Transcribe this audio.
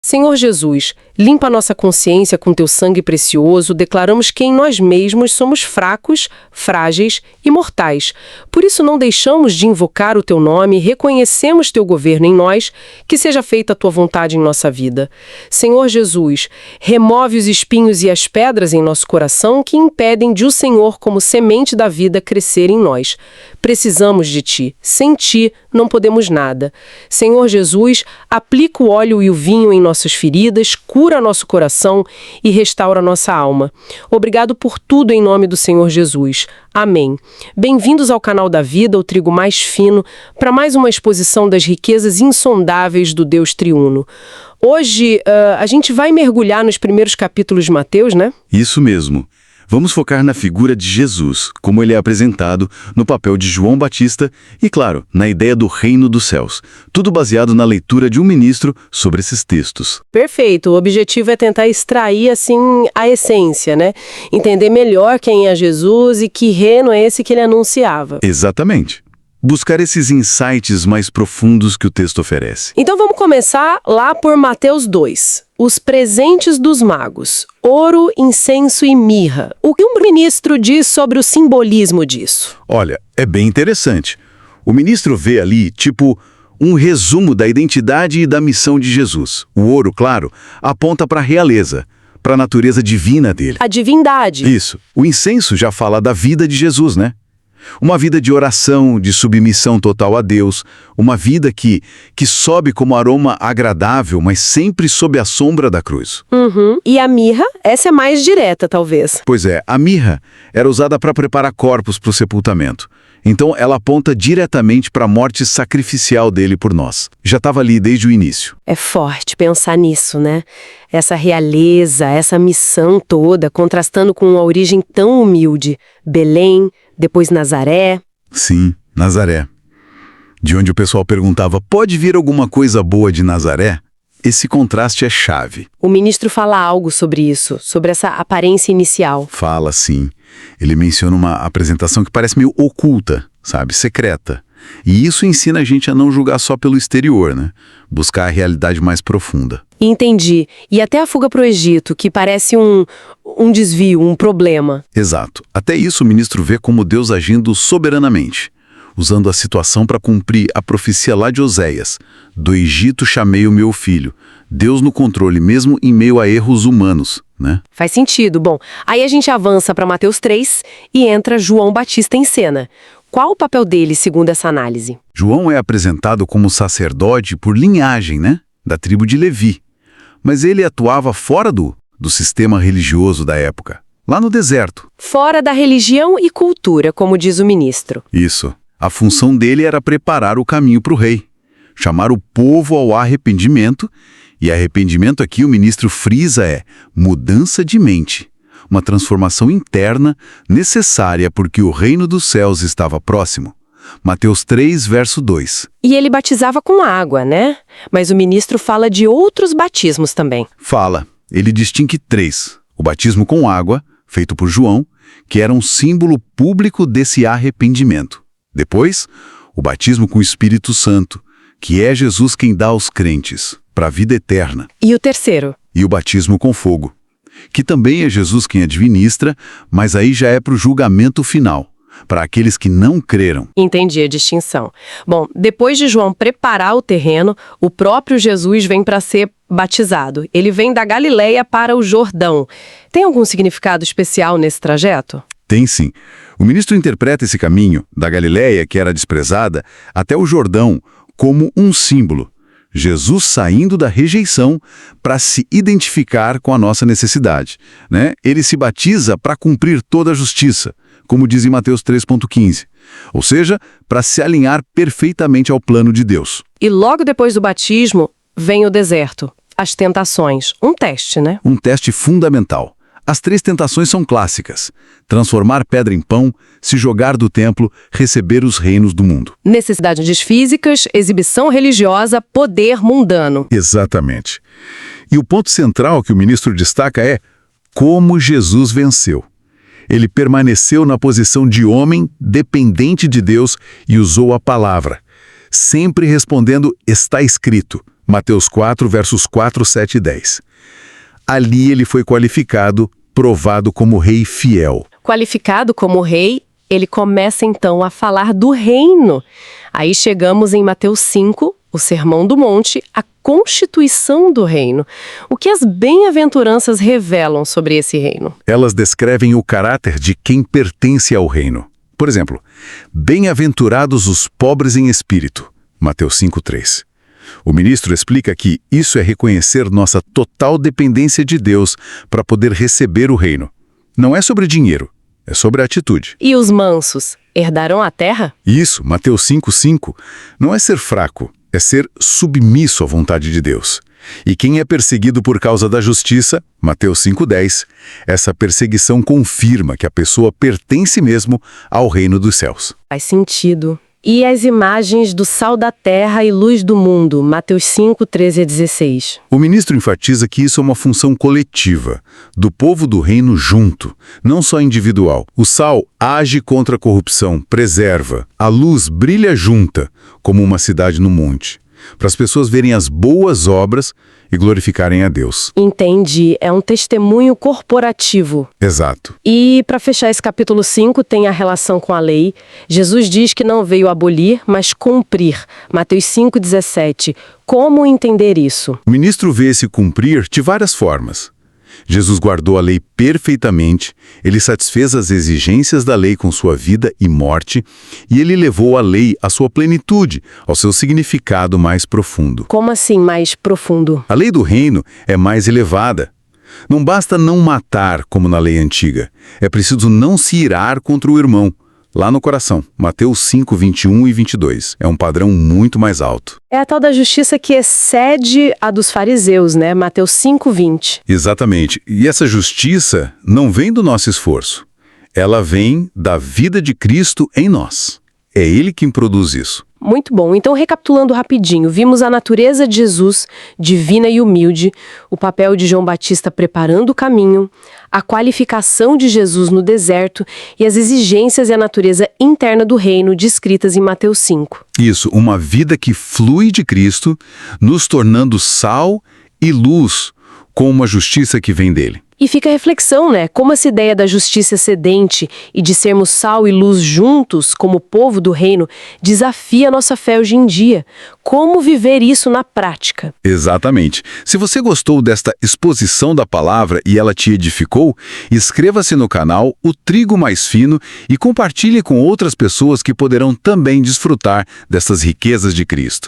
Senhor Jesus, limpa a nossa consciência com teu sangue precioso, declaramos que em nós mesmos somos fracos, frágeis e mortais. Por isso não deixamos de invocar o teu nome, reconhecemos teu governo em nós, que seja feita a tua vontade em nossa vida. Senhor Jesus, remove os espinhos e as pedras em nosso coração que impedem de o Senhor como semente da vida crescer em nós. Precisamos de ti. Sem ti não podemos nada. Senhor Jesus, aplica o óleo e o vinho em nossas feridas, cura nosso coração e restaura nossa alma. Obrigado por tudo em nome do Senhor Jesus. Amém. Bem-vindos ao canal da Vida, o trigo mais fino, para mais uma exposição das riquezas insondáveis do Deus triuno. Hoje, a gente vai mergulhar nos primeiros capítulos de Mateus, né? Isso mesmo. Vamos focar na figura de Jesus, como ele é apresentado, no papel de João Batista e, claro, na ideia do reino dos céus. Tudo baseado na leitura de um ministro sobre esses textos. Perfeito. O objetivo é tentar extrair, assim, a essência, né? Entender melhor quem é Jesus e que reino é esse que ele anunciava. Exatamente. Buscar esses insights mais profundos que o texto oferece. Então vamos começar lá por Mateus 2. Os presentes dos magos, ouro, incenso e mirra. O que um ministro diz sobre o simbolismo disso? Olha, é bem interessante. O ministro vê ali, tipo, um resumo da identidade e da missão de Jesus. O ouro, claro, aponta para a realeza, para a natureza divina dele. A divindade. Isso. O incenso já fala da vida de Jesus, né? Uma vida de oração, de submissão total a Deus, uma vida que sobe como aroma agradável, mas sempre sob a sombra da cruz. E a mirra, essa é mais direta, talvez. Pois é, a mirra era usada para preparar corpos para o sepultamento. Então ela aponta diretamente para a morte sacrificial dele por nós. Já estava ali desde o início. É forte pensar nisso, né? Essa realeza, essa missão toda, contrastando com uma origem tão humilde. Belém, depois Nazaré. Sim, Nazaré. De onde o pessoal perguntava, pode vir alguma coisa boa de Nazaré? Esse contraste é chave. O ministro fala algo sobre isso, sobre essa aparência inicial. Fala, sim. Ele menciona uma apresentação que parece meio oculta, sabe? Secreta. E isso ensina a gente a não julgar só pelo exterior, né? Buscar a realidade mais profunda. Entendi. E até a fuga para o Egito, que parece um desvio, um problema. Exato. Até isso o ministro vê como Deus agindo soberanamente, usando a situação para cumprir a profecia lá de Oséias. Do Egito chamei o meu filho. Deus no controle, mesmo em meio a erros humanos, né? Faz sentido. Bom, aí a gente avança para Mateus 3 e entra João Batista em cena. Qual o papel dele, segundo essa análise? João é apresentado como sacerdote por linhagem, né? Da tribo de Levi. Mas ele atuava fora do sistema religioso da época, lá no deserto. Fora da religião e cultura, como diz o ministro. Isso. A função dele era preparar o caminho para o rei, chamar o povo ao arrependimento, e arrependimento aqui o ministro frisa é mudança de mente, uma transformação interna necessária porque o reino dos céus estava próximo. Mateus 3, verso 2. E ele batizava com água, né? Mas o ministro fala de outros batismos também. Fala. Ele distingue 3. O batismo com água, feito por João, que era um símbolo público desse arrependimento. Depois, o batismo com o Espírito Santo, que é Jesus quem dá aos crentes, para a vida eterna. E o terceiro? E o batismo com fogo, que também é Jesus quem administra, mas aí já é para o julgamento final, para aqueles que não creram. Entendi a distinção. Bom, depois de João preparar o terreno, o próprio Jesus vem para ser batizado. Ele vem da Galileia para o Jordão. Tem algum significado especial nesse trajeto? Tem sim. O ministro interpreta esse caminho, da Galileia, que era desprezada, até o Jordão, como um símbolo. Jesus saindo da rejeição para se identificar com a nossa necessidade, né? Ele se batiza para cumprir toda a justiça, como diz em Mateus 3,15. Ou seja, para se alinhar perfeitamente ao plano de Deus. E logo depois do batismo, vem o deserto, as tentações. Um teste, né? Um teste fundamental. As 3 tentações são clássicas. Transformar pedra em pão, se jogar do templo, receber os reinos do mundo. Necessidades físicas, exibição religiosa, poder mundano. Exatamente. E o ponto central que o ministro destaca é como Jesus venceu. Ele permaneceu na posição de homem, dependente de Deus, e usou a palavra, sempre respondendo, está escrito, Mateus 4, versos 4, 7 e 10. Ali ele foi qualificado, provado como rei fiel. Qualificado como rei, ele começa então a falar do reino. Aí chegamos em Mateus 5, o Sermão do Monte, a constituição do reino. O que as bem-aventuranças revelam sobre esse reino? Elas descrevem o caráter de quem pertence ao reino. Por exemplo, bem-aventurados os pobres em espírito, Mateus 5:3. O ministro explica que isso é reconhecer nossa total dependência de Deus para poder receber o reino. Não é sobre dinheiro, é sobre a atitude. E os mansos herdarão a terra? Isso, Mateus 5:5, não é ser fraco, é ser submisso à vontade de Deus. E quem é perseguido por causa da justiça, Mateus 5:10, essa perseguição confirma que a pessoa pertence mesmo ao reino dos céus. Faz sentido. E as imagens do sal da terra e luz do mundo, Mateus 5, 13 a 16. O ministro enfatiza que isso é uma função coletiva, do povo do reino junto, não só individual. O sal age contra a corrupção, preserva. A luz brilha junta, como uma cidade no monte, para as pessoas verem as boas obras e glorificarem a Deus. Entendi. É um testemunho corporativo. Exato. E, para fechar esse capítulo 5, tem a relação com a lei. Jesus diz que não veio abolir, mas cumprir. Mateus 5,17. Como entender isso? O ministro vê esse cumprir de várias formas. Jesus guardou a lei perfeitamente, ele satisfez as exigências da lei com sua vida e morte, e ele levou a lei à sua plenitude, ao seu significado mais profundo. Como assim mais profundo? A lei do reino é mais elevada. Não basta não matar, como na lei antiga. É preciso não se irar contra o irmão. Lá no coração, Mateus 5, 21 e 22. É um padrão muito mais alto. É a tal da justiça que excede a dos fariseus, né? Mateus 5, 20. Exatamente. E essa justiça não vem do nosso esforço. Ela vem da vida de Cristo em nós. É Ele quem produz isso. Muito bom. Então, recapitulando rapidinho, vimos a natureza de Jesus, divina e humilde, o papel de João Batista preparando o caminho, a qualificação de Jesus no deserto e as exigências e a natureza interna do reino descritas em Mateus 5. Isso, uma vida que flui de Cristo, nos tornando sal e luz, com uma justiça que vem dele. E fica a reflexão, né? Como essa ideia da justiça excedente e de sermos sal e luz juntos, como povo do reino, desafia a nossa fé hoje em dia. Como viver isso na prática? Exatamente. Se você gostou desta exposição da palavra e ela te edificou, inscreva-se no canal O Trigo Mais Fino e compartilhe com outras pessoas que poderão também desfrutar dessas riquezas de Cristo.